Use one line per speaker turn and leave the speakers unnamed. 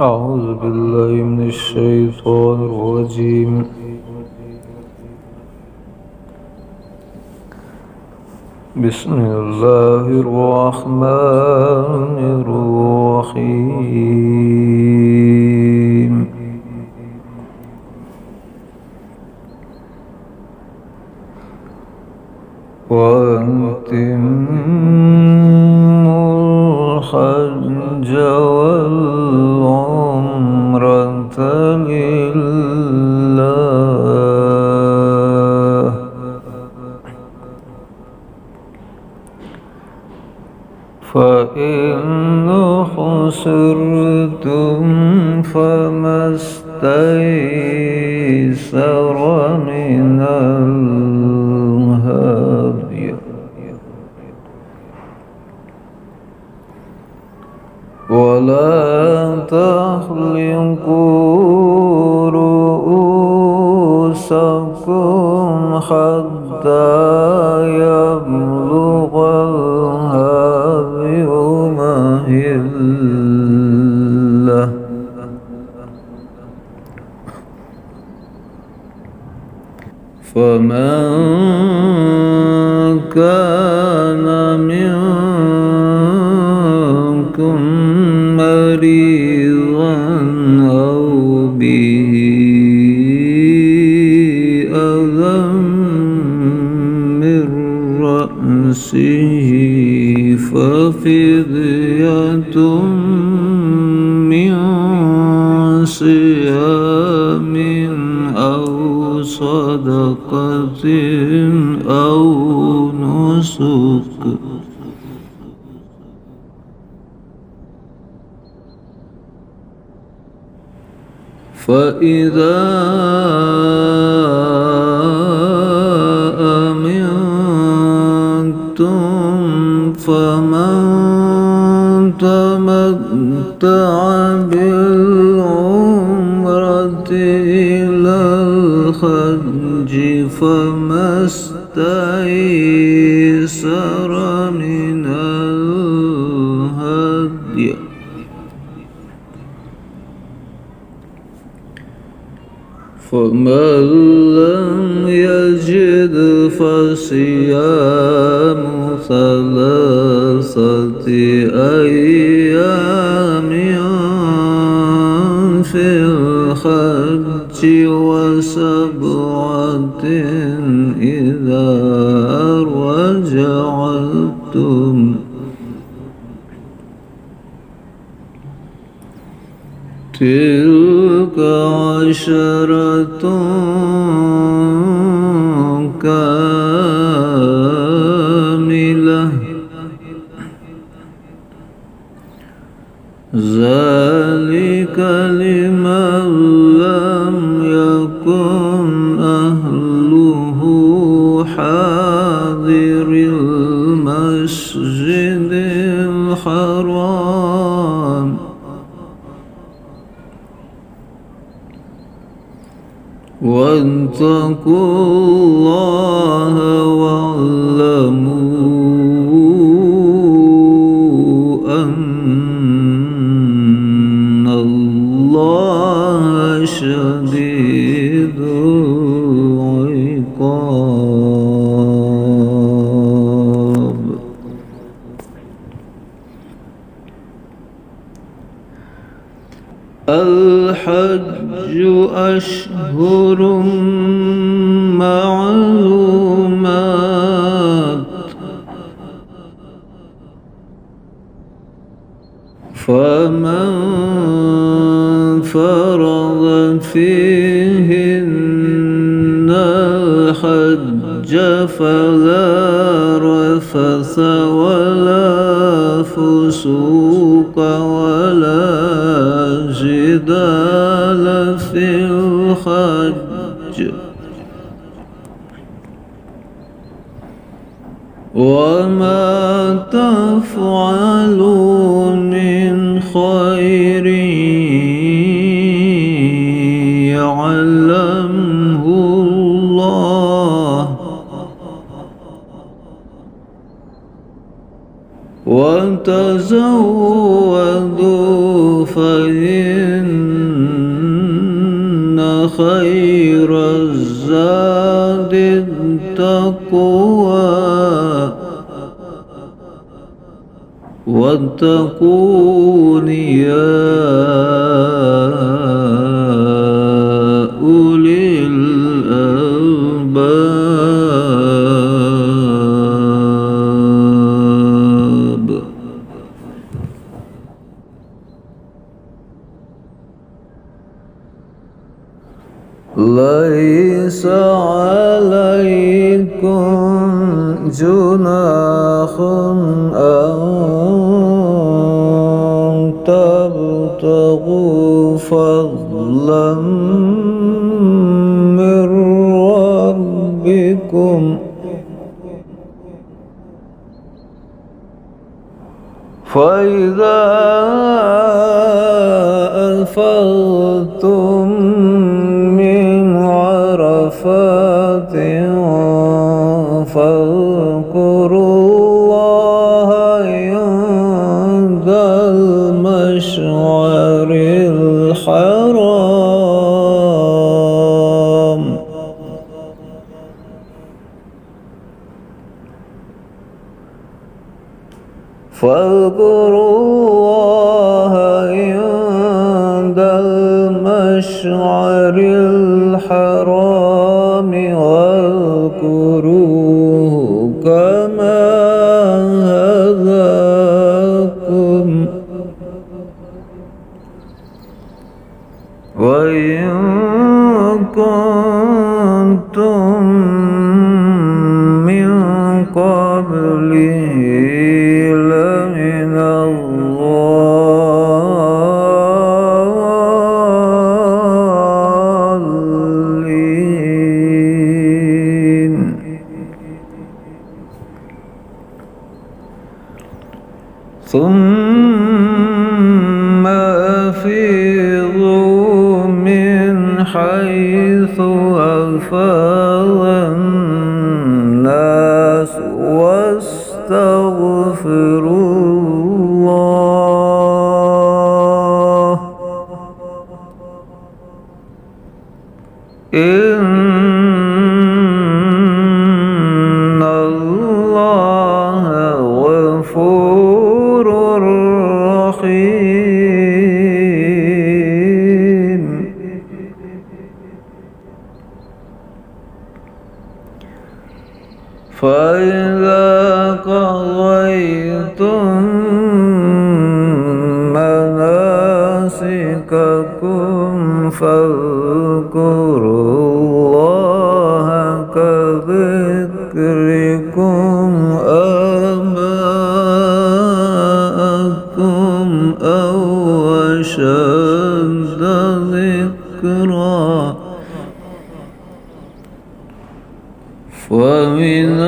أعوذ بالله من الشيطان الرجيم. بسم الله الرحمن الرحيم. وأتموا الحج والعمرة لله، فإن خسرتم فما استيسر من الهدي، ولا تحلقوا رؤوسكم حتى يبلغ الهدي محله، فمن كان منكم مريضا أو به أذى من رأسه ففدية من صيام أو صدقة أو نسك، فإذا أمنتم فمن تمتع بالعمرة إلى الحج فما استيسر من الهدي، فمن لم يجد فصيام 3 أيام في الحج و7 إذا رجعتم، تلك 10 كاملة، ذلك لمن لم يكن أهله حاضر المسجد الحرام، واتقوا الله واعلموا أن الله شديد العقاب. الحج أشهر معلومات، فمن فرض فيهن الحج فلا رفث ولا فسوق ولا جدال في الحج، وما تفعلوا من خير يعلمه الله، وتزودوا فإن إن خير الزاد التقوى واتقون يا أولي الألباب. ليس عليكم جناح أن تبتغوا فضلا من ربكم فإذا أفضتم من عرفات فاذكروا الله عند المشعر الحرام فاذكروا الله عند المشعر الحرام واذكروه كما هداكم وإن كنتم من قبله لمن الضالين. ثم أفيضوا من حيث أفاض الناس واستغفروا الله إن الله غفور رحيم. فإذا قضيتم مناسككم فاذكروا الله كذكركم آباءكم أو أشد ذكرا ومن